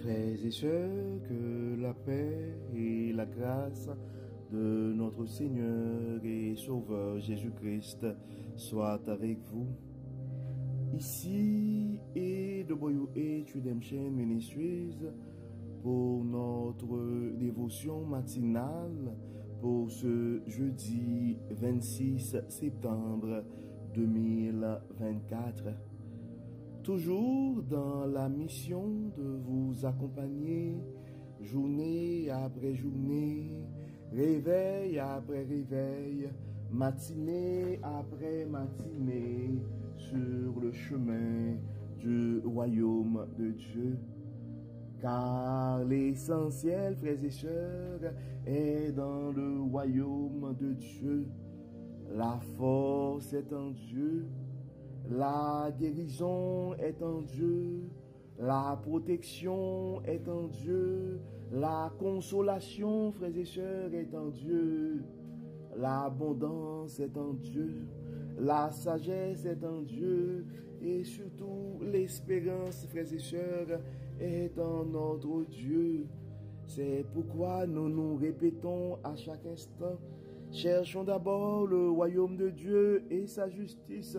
Frères et sœurs, que la paix et la grâce de notre Seigneur et Sauveur Jésus-Christ soient avec vous. Ici et de Boyou et Redemption Ministries pour notre dévotion matinale pour ce jeudi 26 septembre 2024. Toujours dans la mission de vous accompagner journée après journée, réveil après réveil, matinée après matinée, sur le chemin du royaume de Dieu. Car l'essentiel, frères et sœurs, est dans le royaume de Dieu. La force est en Dieu. La guérison est en Dieu, la protection est en Dieu, la consolation, frères et sœurs, est en Dieu, l'abondance est en Dieu, la sagesse est en Dieu, et surtout l'espérance, frères et sœurs, est en notre Dieu. C'est pourquoi nous nous répétons à chaque instant, cherchons d'abord le royaume de Dieu et sa justice,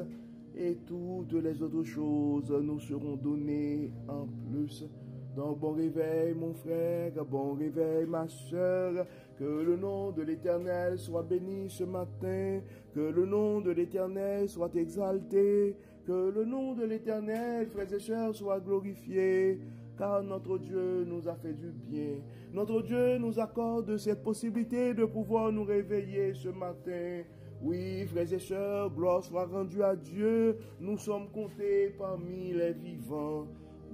et toutes les autres choses nous seront données en plus. Donc bon réveil mon frère, bon réveil ma soeur, que le nom de l'Éternel soit béni ce matin, que le nom de l'Éternel soit exalté, que le nom de l'Éternel, frères et sœurs, soit glorifié, car notre Dieu nous a fait du bien. Notre Dieu nous accorde cette possibilité de pouvoir nous réveiller ce matin. Oui, frères et sœurs, gloire soit rendue à Dieu. Nous sommes comptés parmi les vivants.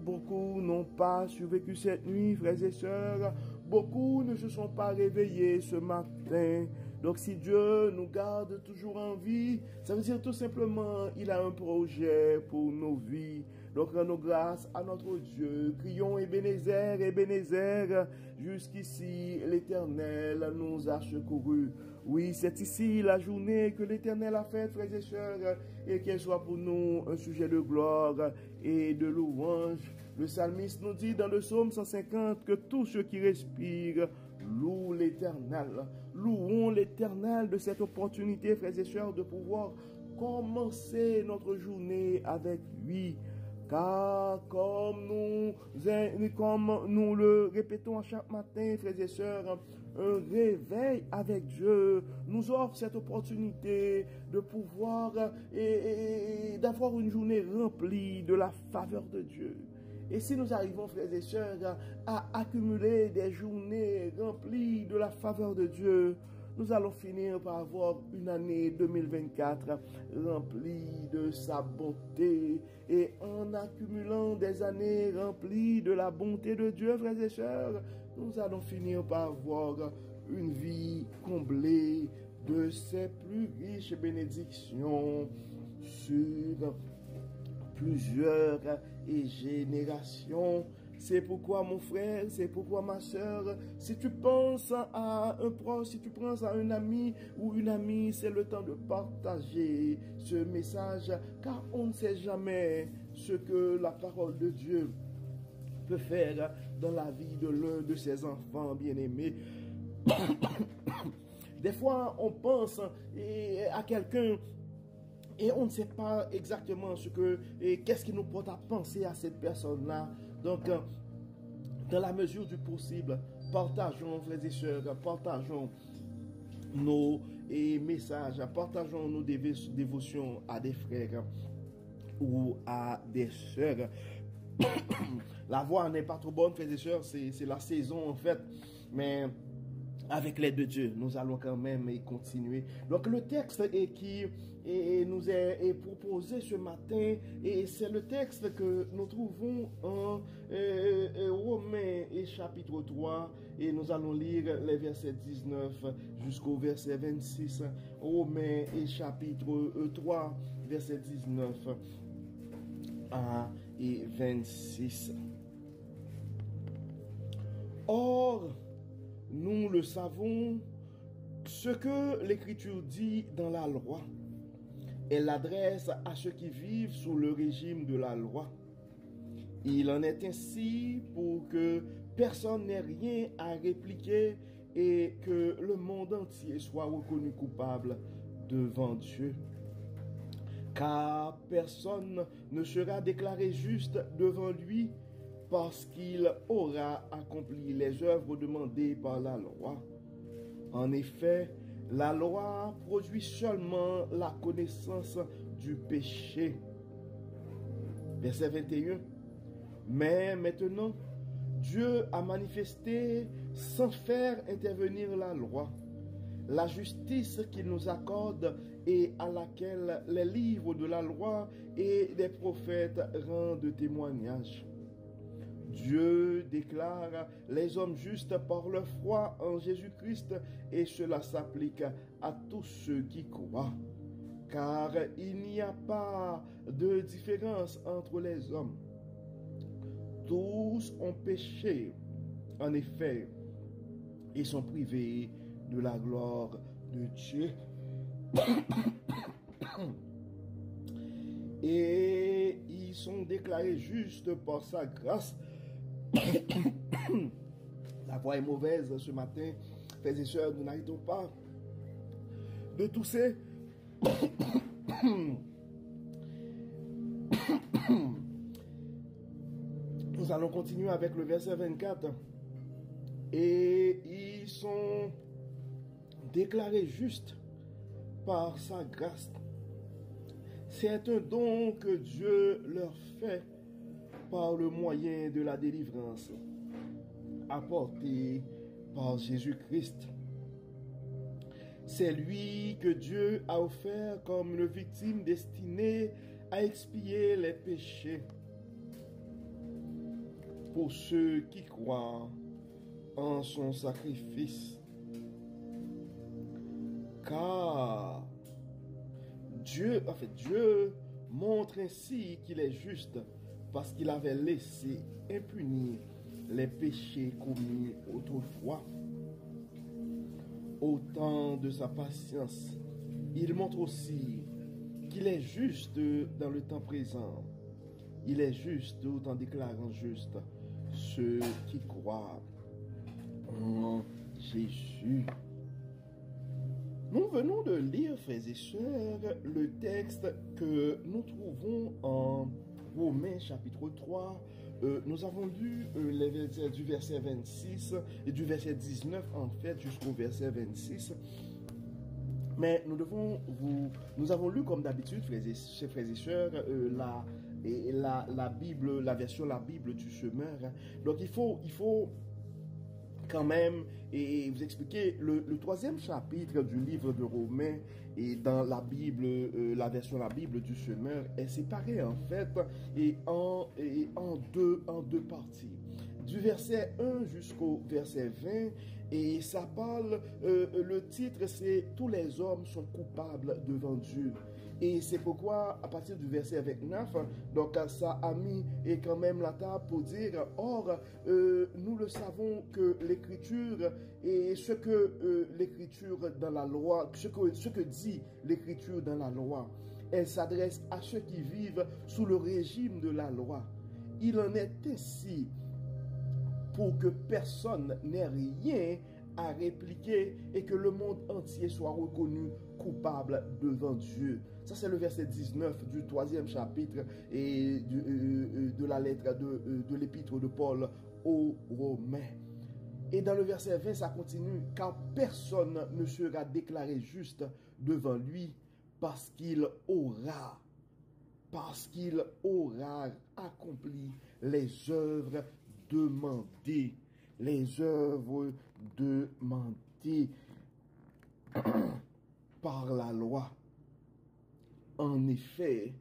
Beaucoup n'ont pas survécu cette nuit, frères et sœurs. Beaucoup ne se sont pas réveillés ce matin. Donc si Dieu nous garde toujours en vie, ça veut dire tout simplement il a un projet pour nos vies. Donc rendons grâce à notre Dieu. Crions Ebenezer, Ebenezer. Jusqu'ici l'Éternel nous a secourus. Oui, c'est ici la journée que l'Éternel a faite, frères et sœurs, et qu'elle soit pour nous un sujet de gloire et de louange. Le psalmiste nous dit dans le psaume 150 que tous ceux qui respirent louent l'Éternel. Louons l'Éternel de cette opportunité, frères et sœurs, de pouvoir commencer notre journée avec lui. Car comme nous le répétons à chaque matin, frères et sœurs, un réveil avec Dieu nous offre cette opportunité de pouvoir et d'avoir une journée remplie de la faveur de Dieu. Et si nous arrivons, frères et sœurs, à accumuler des journées remplies de la faveur de Dieu, nous allons finir par avoir une année 2024 remplie de sa bonté. Et en accumulant des années remplies de la bonté de Dieu, frères et sœurs, nous allons finir par avoir une vie comblée de ses plus riches bénédictions sur plusieurs générations. C'est pourquoi mon frère, c'est pourquoi ma soeur, si tu penses à un proche, si tu penses à un ami ou une amie, c'est le temps de partager ce message, car on ne sait jamais ce que la parole de Dieu peut faire dans la vie de l'un de ses enfants bien-aimés. Des fois, on pense à quelqu'un et on ne sait pas exactement qu'est-ce qui nous porte à penser à cette personne-là. Donc, dans la mesure du possible, partageons, frères et sœurs, partageons nos messages, partageons nos dévotions à des frères ou à des sœurs. La voix n'est pas trop bonne, frères et sœurs, c'est la saison en fait, mais avec l'aide de Dieu, nous allons quand même continuer. Donc le texte qui nous est proposé ce matin, et c'est le texte que nous trouvons en Romains et chapitre 3, et nous allons lire les versets 19 jusqu'au verset 26. Romains et chapitre 3, verset 19 et 26. Or, nous le savons, ce que l'Écriture dit dans la loi. Elle l'adresse à ceux qui vivent sous le régime de la loi. Il en est ainsi pour que personne n'ait rien à répliquer et que le monde entier soit reconnu coupable devant Dieu. Car personne ne sera déclaré juste devant lui parce qu'il aura accompli les œuvres demandées par la loi. En effet, la loi produit seulement la connaissance du péché. Verset 21. Mais maintenant, Dieu a manifesté sans faire intervenir la loi, la justice qu'il nous accorde et à laquelle les livres de la loi et des prophètes rendent témoignage. Dieu déclare les hommes justes par leur foi en Jésus-Christ et cela s'applique à tous ceux qui croient. Car il n'y a pas de différence entre les hommes. Tous ont péché, en effet, et sont privés de la gloire de Dieu. Et ils sont déclarés justes par sa grâce. La voix est mauvaise ce matin, frères et sœurs, nous n'arrêtons pas de tousser. Nous allons continuer avec le verset 24. Et ils sont déclarés justes par sa grâce. C'est un don que Dieu leur fait par le moyen de la délivrance apportée par Jésus-Christ. C'est lui que Dieu a offert comme une victime destinée à expier les péchés pour ceux qui croient en son sacrifice. Car Dieu montre ainsi qu'il est juste parce qu'il avait laissé impunis les péchés commis autrefois. Au temps de sa patience, il montre aussi qu'il est juste dans le temps présent. Il est juste tout en déclarant juste ceux qui croient en Jésus. Nous venons de lire, frères et sœurs, le texte que nous trouvons en Romains chapitre 3. Nous avons lu les versets du verset 26 et du verset 19 en fait jusqu'au verset 26. Mais nous avons lu comme d'habitude, frères et sœurs, la Bible, la version la Bible du semeur. Donc il faut quand même et vous expliquer le troisième chapitre du livre de Romains et dans la Bible, la version la Bible du semeur est séparée en fait en deux parties. Du verset 1 jusqu'au verset 20 et ça parle, le titre c'est « Tous les hommes sont coupables devant Dieu ». Et c'est pourquoi, à partir du verset 29, donc ça a mis et quand même la table pour dire, or, nous le savons que l'écriture et ce que l'écriture dans la loi, ce que dit l'écriture dans la loi, elle s'adresse à ceux qui vivent sous le régime de la loi. Il en est ainsi pour que personne n'ait rien à répliquer et que le monde entier soit reconnu coupable devant Dieu. Ça, c'est le verset 19 du troisième chapitre et de la lettre de l'épître de Paul aux Romains. Et dans le verset 20, ça continue. Car personne ne sera déclaré juste devant lui parce qu'il aura accompli les œuvres demandées. Les œuvres demandées par la loi. En effet,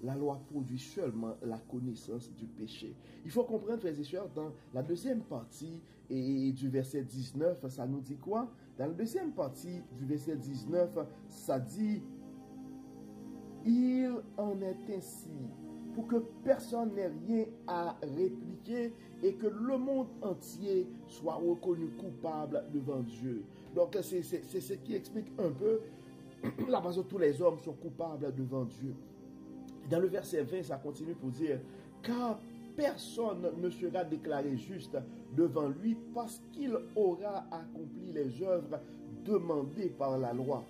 la loi produit seulement la connaissance du péché. Il faut comprendre, frères et sœurs, dans la deuxième partie et du verset 19, ça nous dit quoi? Dans la deuxième partie du verset 19, ça dit « Il en est ainsi pour que personne n'ait rien à répliquer et que le monde entier soit reconnu coupable devant Dieu. » Donc, c'est ce qui explique un peu la raison tous les hommes sont coupables devant Dieu. Dans le verset 20, ça continue pour dire, car personne ne sera déclaré juste devant lui parce qu'il aura accompli les œuvres demandées par la loi.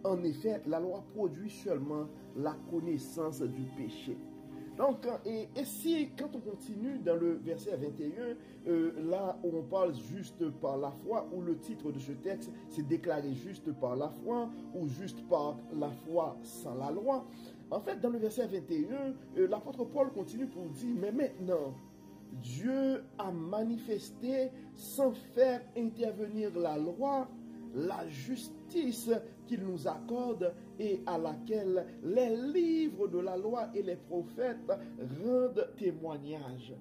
En effet, la loi produit seulement la connaissance du péché. Donc, et si, quand on continue dans le verset 21, là où on parle juste par la foi, où le titre de ce texte, c'est déclaré juste par la foi, ou juste par la foi sans la loi. En fait, dans le verset 21, l'apôtre Paul continue pour dire, mais maintenant, Dieu a manifesté sans faire intervenir la loi, la justice qu'il nous accorde et à laquelle les livres de la loi et les prophètes rendent témoignage.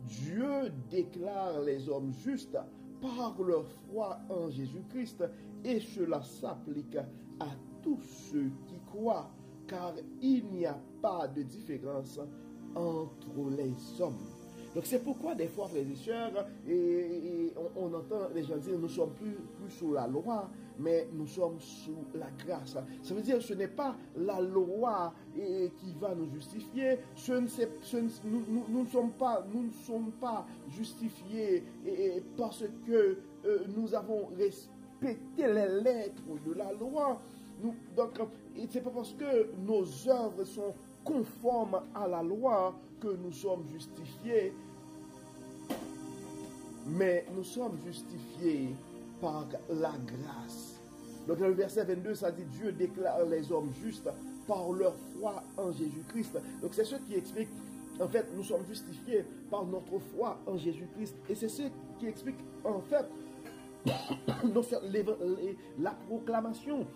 Dieu déclare les hommes justes par leur foi en Jésus-Christ et cela s'applique à tous ceux qui croient, car il n'y a pas de différence entre les hommes. Donc c'est pourquoi des fois, frères et sœurs, on entend les gens dire nous ne sommes plus sous la loi, mais nous sommes sous la grâce. Ça veut dire que ce n'est pas la loi qui va nous justifier, nous ne sommes pas justifiés parce que nous avons respecté les lettres de la loi. Donc c'est pas parce que nos œuvres sont conformes à la loi que nous sommes justifiés, mais nous sommes justifiés par la grâce. Donc dans le verset 22, ça dit Dieu déclare les hommes justes par leur foi en Jésus-Christ. Donc c'est ce qui explique, en fait, nous sommes justifiés par notre foi en Jésus-Christ. Et c'est ce qui explique, en fait, la proclamation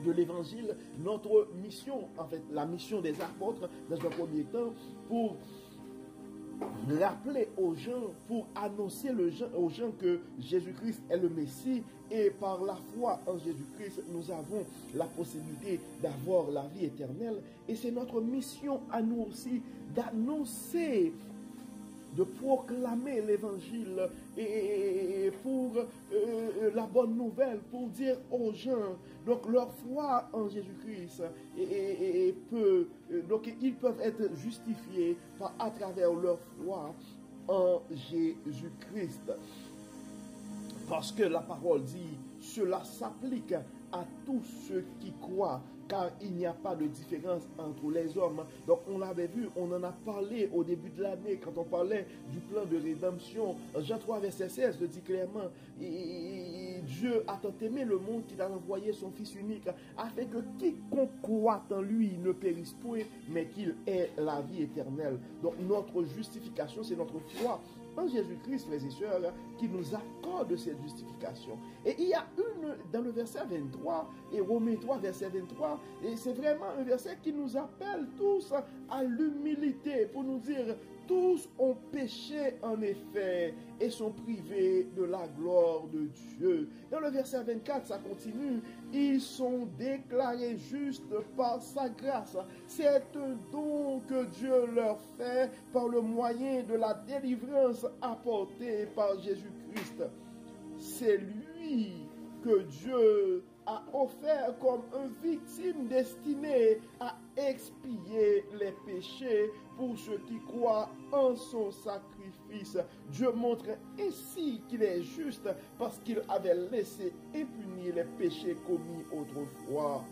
de l'évangile, notre mission, en fait, la mission des apôtres dans un premier temps, pour rappeler aux gens, pour annoncer aux gens que Jésus-Christ est le Messie et par la foi en Jésus-Christ, nous avons la possibilité d'avoir la vie éternelle. Et c'est notre mission à nous aussi d'annoncer, de proclamer l'évangile et pour la bonne nouvelle, pour dire aux gens, donc leur foi en Jésus-Christ donc ils peuvent être justifiés à travers leur foi en Jésus-Christ. Parce que la parole dit, cela s'applique à tous ceux qui croient, car il n'y a pas de différence entre les hommes. Donc on l'avait vu, on en a parlé au début de l'année, quand on parlait du plan de rédemption. Jean 3, verset 16 le dit clairement, Dieu a tant aimé le monde qu'il a envoyé son Fils unique, afin que quiconque croit en lui ne périsse point, mais qu'il ait la vie éternelle. Donc notre justification, c'est notre foi en Jésus-Christ, frères et sœurs, qui nous accorde cette justification. Et il y a dans le verset 23, et Romains 3, verset 23, et c'est vraiment un verset qui nous appelle tous à l'humilité, pour nous dire, tous ont péché en effet, et sont privés de la gloire de Dieu. Dans le verset 24, ça continue, ils sont déclarés justes par sa grâce. C'est un don que Dieu leur fait par le moyen de la délivrance apportée par Jésus-Christ. C'est lui que Dieu a offert comme une victime destinée à expier les péchés pour ceux qui croient en son sacrifice. Dieu montre ainsi qu'il est juste parce qu'il avait laissé impunis les péchés commis autrefois.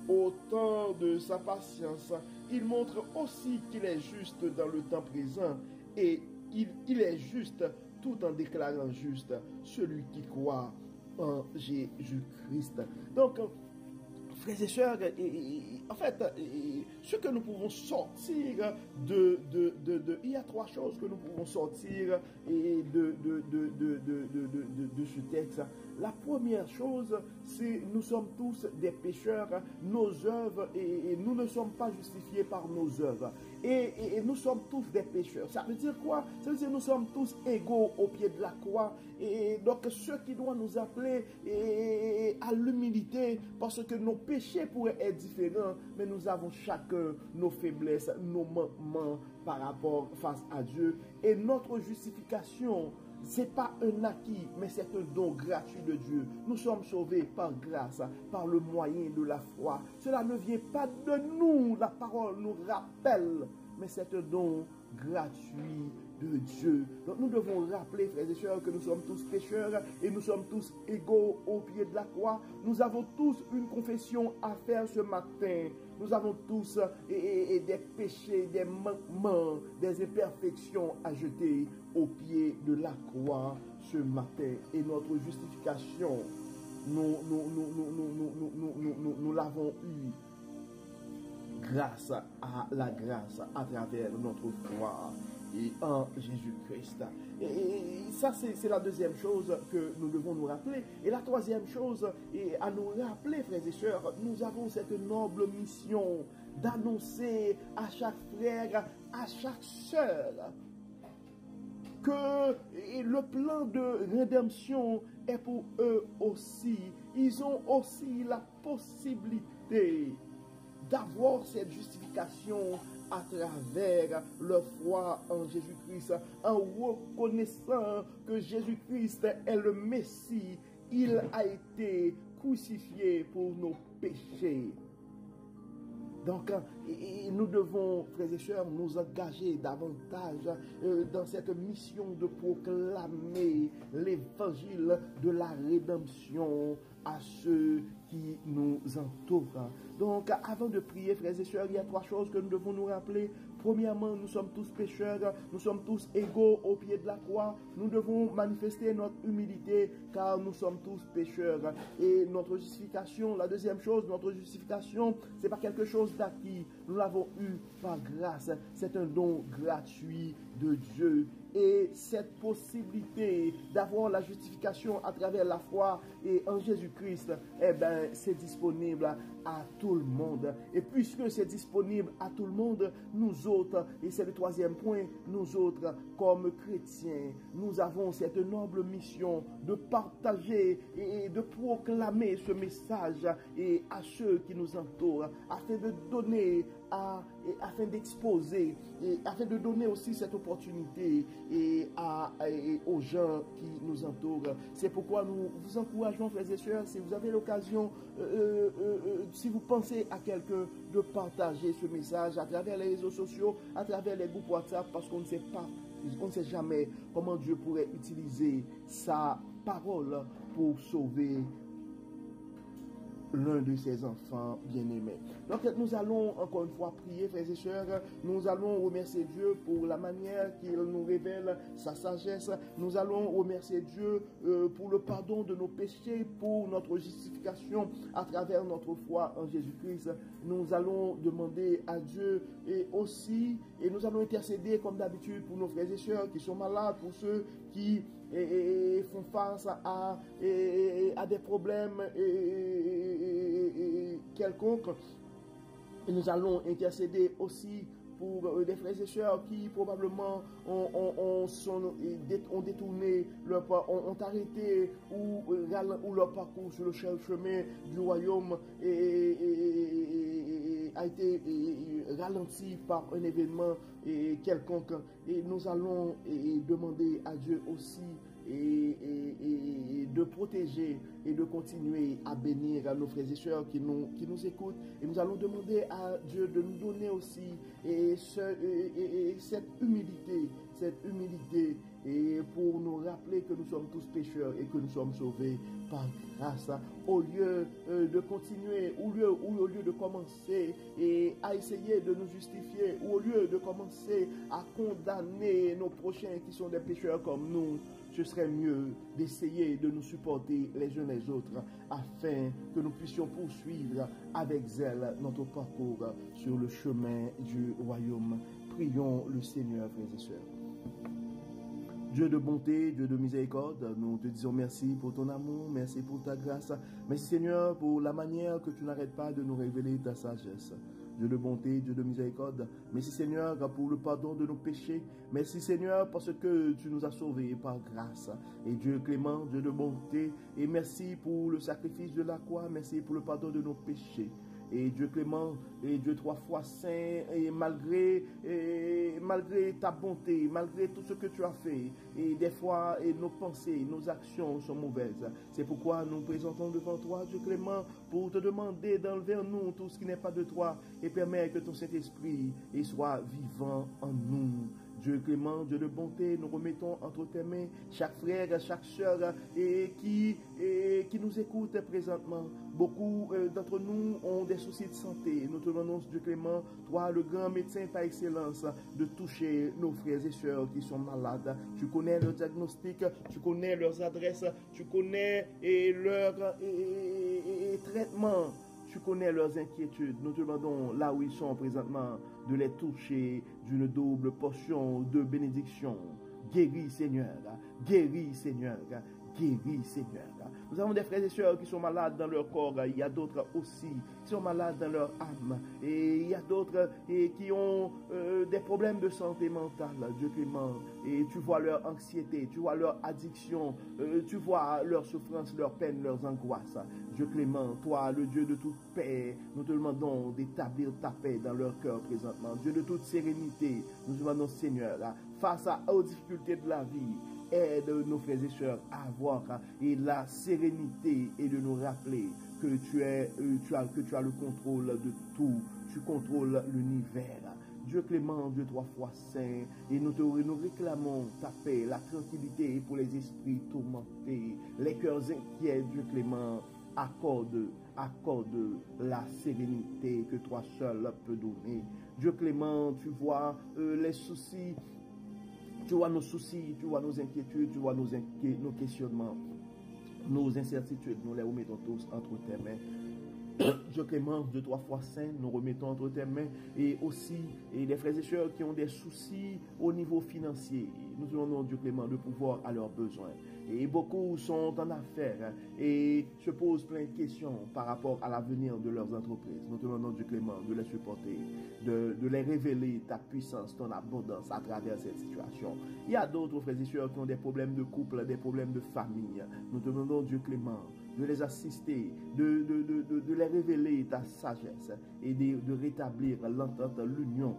Au temps de sa patience, il montre aussi qu'il est juste dans le temps présent et il est juste tout en déclarant juste celui qui croit en Jésus-Christ. Donc, frères et sœurs, en fait, ce que nous pouvons sortir il y a trois choses que nous pouvons sortir de ce texte. La première chose, c'est nous sommes tous des pécheurs, nos œuvres, et nous ne sommes pas justifiés par nos œuvres. Et nous sommes tous des pécheurs. Ça veut dire quoi? Ça veut dire que nous sommes tous égaux au pied de la croix. Et donc, ce qui doit nous appeler à l'humilité, parce que nos péchés pourraient être différents, mais nous avons chacun nos faiblesses, nos manquements par rapport face à Dieu. Et notre justification Ce n'est pas un acquis, mais c'est un don gratuit de Dieu. Nous sommes sauvés par grâce, par le moyen de la foi. Cela ne vient pas de nous, la parole nous rappelle, mais c'est un don gratuit de Dieu. Donc nous devons rappeler, frères et sœurs, que nous sommes tous pécheurs et nous sommes tous égaux au pied de la croix. Nous avons tous une confession à faire ce matin. Nous avons tous des péchés, des manquements, des imperfections à jeter au pied de la croix ce matin. Et notre justification, nous l'avons eue grâce à la grâce à travers notre foi et en Jésus-Christ. Et ça, c'est la deuxième chose que nous devons nous rappeler. Et la troisième chose, et à nous rappeler, frères et sœurs, nous avons cette noble mission d'annoncer à chaque frère, à chaque sœur, que le plan de rédemption est pour eux aussi. Ils ont aussi la possibilité d'avoir cette justification à travers leur foi en Jésus-Christ, en reconnaissant que Jésus-Christ est le Messie. Il a été crucifié pour nos péchés. Donc, nous devons, frères et sœurs, nous engager davantage dans cette mission de proclamer l'évangile de la rédemption à ceux qui nous entourent. Donc, avant de prier, frères et sœurs, il y a trois choses que nous devons nous rappeler. Premièrement, nous sommes tous pécheurs, nous sommes tous égaux au pied de la croix. Nous devons manifester notre humilité car nous sommes tous pécheurs. Et notre justification, la deuxième chose, notre justification, ce n'est pas quelque chose d'acquis. Nous l'avons eu par grâce. C'est un don gratuit de Dieu. Et cette possibilité d'avoir la justification à travers la foi et en Jésus-Christ, eh bien, c'est disponible à tout le monde. Et puisque c'est disponible à tout le monde, nous autres, et c'est le troisième point, nous autres, comme chrétiens, nous avons cette noble mission de partager et de proclamer ce message et à ceux qui nous entourent, afin de donner, afin d'exposer, et afin de donner aussi cette opportunité et aux gens qui nous entourent. C'est pourquoi nous vous encourageons, frères et sœurs, si vous avez l'occasion, si vous pensez à quelqu'un, de partager ce message à travers les réseaux sociaux, à travers les groupes WhatsApp, parce qu'on ne sait pas, on ne sait jamais comment Dieu pourrait utiliser sa parole pour sauver l'un de ses enfants bien-aimés. Donc nous allons encore une fois prier, frères et sœurs. Nous allons remercier Dieu pour la manière qu'il nous révèle sa sagesse. Nous allons remercier Dieu pour le pardon de nos péchés, pour notre justification à travers notre foi en Jésus-Christ. Nous allons demander à Dieu et nous allons intercéder comme d'habitude pour nos frères et sœurs qui sont malades, pour ceux qui font face à des problèmes quelconques. Et nous allons intercéder aussi pour des frères et sœurs qui probablement ont détourné ont arrêté ou leur parcours sur le chemin du royaume et a été ralenti par un événement quelconque. Et nous allons demander à Dieu aussi et de protéger et de continuer à bénir nos frères et sœurs qui nous écoutent. Et nous allons demander à Dieu de nous donner aussi cette humilité et pour nous rappeler que nous sommes tous pécheurs et que nous sommes sauvés par grâce, au lieu de continuer, au lieu de commencer à essayer de nous justifier, ou au lieu de commencer à condamner nos prochains qui sont des pécheurs comme nous. Ce serait mieux d'essayer de nous supporter les uns les autres afin que nous puissions poursuivre avec zèle notre parcours sur le chemin du royaume. Prions le Seigneur, frères et sœurs. Dieu de bonté, Dieu de miséricorde, nous te disons merci pour ton amour, merci pour ta grâce. Merci Seigneur pour la manière que tu n'arrêtes pas de nous révéler ta sagesse. Dieu de bonté, Dieu de miséricorde. Merci Seigneur pour le pardon de nos péchés. Merci Seigneur parce que tu nous as sauvés par grâce. Et Dieu clément, Dieu de bonté, et merci pour le sacrifice de la croix. Merci pour le pardon de nos péchés. Et Dieu clément, et Dieu trois fois saint, et malgré ta bonté, malgré tout ce que tu as fait, et des fois nos pensées, nos actions sont mauvaises. C'est pourquoi nous présentons devant toi, Dieu clément, pour te demander d'enlever en nous tout ce qui n'est pas de toi et permettre que ton Saint-Esprit soit vivant en nous. Dieu clément, Dieu de bonté, nous remettons entre tes mains chaque frère, chaque soeur qui nous écoute présentement. Beaucoup d'entre nous ont des soucis de santé. Nous te demandons, Dieu clément, toi, le grand médecin par excellence, de toucher nos frères et sœurs qui sont malades. Tu connais leur diagnostic, tu connais leurs adresses, tu connais leurs traitements. Tu connais leurs inquiétudes. Nous te demandons, là où ils sont présentement, de les toucher d'une double portion de bénédiction. Guéris, Seigneur. Guéris, Seigneur. Guéris, Seigneur. Nous avons des frères et sœurs qui sont malades dans leur corps. Il y a d'autres aussi qui sont malades dans leur âme. Et il y a d'autres qui ont des problèmes de santé mentale. Dieu clément. Et tu vois leur anxiété, tu vois leur addiction, tu vois leur souffrance, leur peine, leurs angoisses. Dieu clément, toi, le Dieu de toute paix, nous te demandons d'établir ta paix dans leur cœur présentement. Dieu de toute sérénité, nous te demandons, Seigneur, face aux difficultés de la vie, aide nos frères et sœurs à avoir la sérénité et de nous rappeler que tu as le contrôle de tout. Tu contrôles l'univers. Dieu clément, Dieu trois fois saint, et nous réclamons ta paix, la tranquillité pour les esprits tourmentés, les cœurs inquiets. Dieu clément, accorde la sérénité que toi seul peux donner. Dieu clément, tu vois les soucis. Tu vois nos soucis, tu vois nos inquiétudes, tu vois nos questionnements, nos incertitudes. Nous les remettons tous entre tes mains. Dieu clément, Dieu trois fois saint, nous remettons entre tes mains et aussi les frères et sœurs qui ont des soucis au niveau financier. Nous demandons, Dieu clément, de pouvoir à leurs besoins. Et beaucoup sont en affaires et se posent plein de questions par rapport à l'avenir de leurs entreprises. Nous te demandons, Dieu clément, de les supporter, de les révéler ta puissance, ton abondance à travers cette situation. Il y a d'autres frères et sœurs qui ont des problèmes de couple, des problèmes de famille. Nous te demandons, Dieu clément, de les assister, de les révéler ta sagesse et de rétablir l'entente, l'union,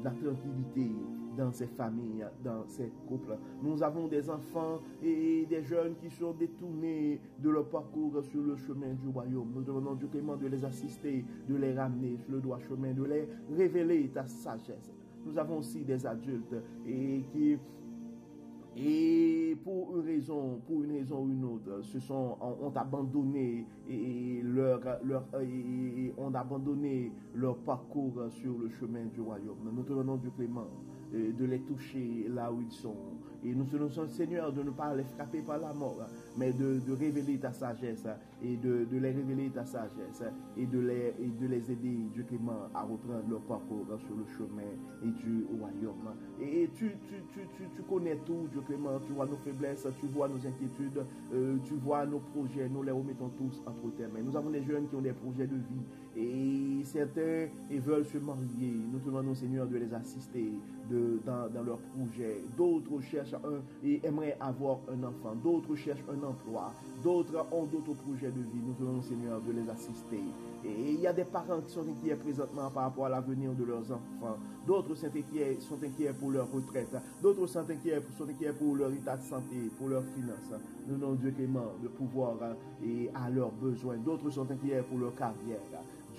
la tranquillité dans ces familles, dans ces couples. Nous avons des enfants et des jeunes qui sont détournés de leur parcours sur le chemin du royaume. Nous demandons, Dieu clément, de les assister, de les ramener sur le droit chemin, de les révéler ta sagesse. Nous avons aussi des adultes et pour une raison ou une autre, ont abandonné ont abandonné leur parcours sur le chemin du royaume. Nous te demandons, Dieu clément, de les toucher là où ils sont. Et nous te demandons, Seigneur, de ne pas les frapper par la mort, mais de révéler ta sagesse et de les révéler ta sagesse et de les aider, Dieu clément, à reprendre leur parcours sur le chemin et du royaume. Et tu connais tout, Dieu clément, tu vois nos faiblesses, tu vois nos inquiétudes, tu vois nos projets, nous les remettons tous entre tes mains. Nous avons des jeunes qui ont des projets de vie et certains veulent se marier. Nous te demandons, Seigneur, de les assister dans leurs projets. D'autres cherchent et aimeraient avoir un enfant. D'autres cherchent un emploi. D'autres ont d'autres projets de vie. Nous te demandons, Seigneur, de les assister. Et il y a des parents qui sont inquiets présentement par rapport à l'avenir de leurs enfants. D'autres sont inquiets pour leur retraite. D'autres sont inquiets pour leur état de santé, pour leurs finances. Nous demandons, Dieu clément, de pouvoir et à leurs besoins. D'autres sont inquiets pour leur carrière.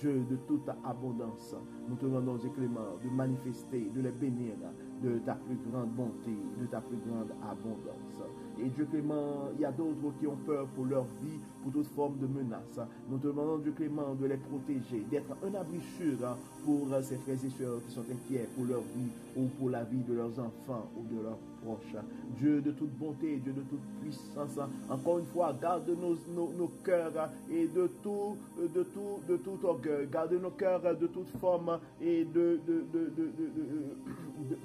Dieu de toute abondance, nous te demandons, Dieu clément, de manifester, de les bénir de ta plus grande bonté, de ta plus grande abondance. Et Dieu clément, il y a d'autres qui ont peur pour leur vie, pour toute forme de menace. Nous te demandons, Dieu clément, de les protéger, d'être un abri sûr pour ces frères et sœurs qui sont inquiets pour leur vie ou pour la vie de leurs enfants ou de leurs proches. Dieu de toute bonté, Dieu de toute puissance, encore une fois, garde nos cœurs et de tout orgueil, garde nos cœurs de toute forme et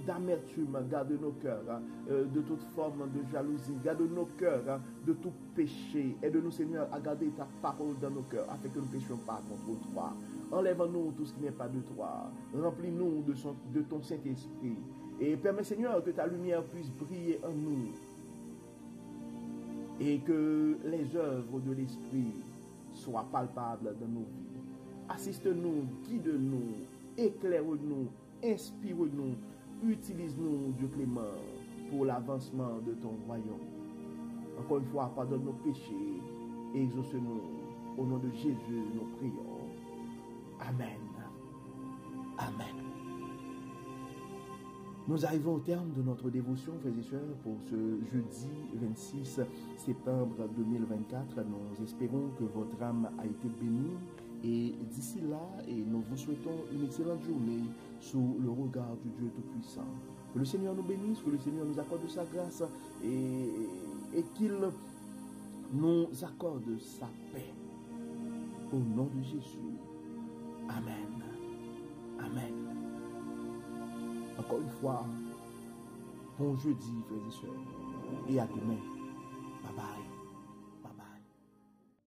d'amertume, garde nos cœurs de toute forme de jalousie, garde nos cœurs de tout péché. Aide-nous, Seigneur, à garder ta parole dans nos cœurs afin que nous ne péchions pas contre toi. Enlève-nous tout ce qui n'est pas de toi. Remplis-nous de ton Saint-Esprit. Et permets, Seigneur, que ta lumière puisse briller en nous. Et que les œuvres de l'Esprit soient palpables dans nos vies. Assiste-nous, guide-nous, éclaire-nous, inspire-nous, utilise-nous, Dieu clément, pour l'avancement de ton royaume. Encore une fois, pardonne nos péchés et exauce-nous. Au nom de Jésus, nous prions. Amen. Amen. Nous arrivons au terme de notre dévotion, frères et sœurs, pour ce jeudi 26 septembre 2024. Nous espérons que votre âme a été bénie. Et d'ici là, nous vous souhaitons une excellente journée sous le regard du Dieu Tout-Puissant. Que le Seigneur nous bénisse, que le Seigneur nous accorde sa grâce et qu'il nous accorde sa paix. Au nom de Jésus. Amen. Amen. Encore une fois, bon jeudi, frères et sœurs, et à demain.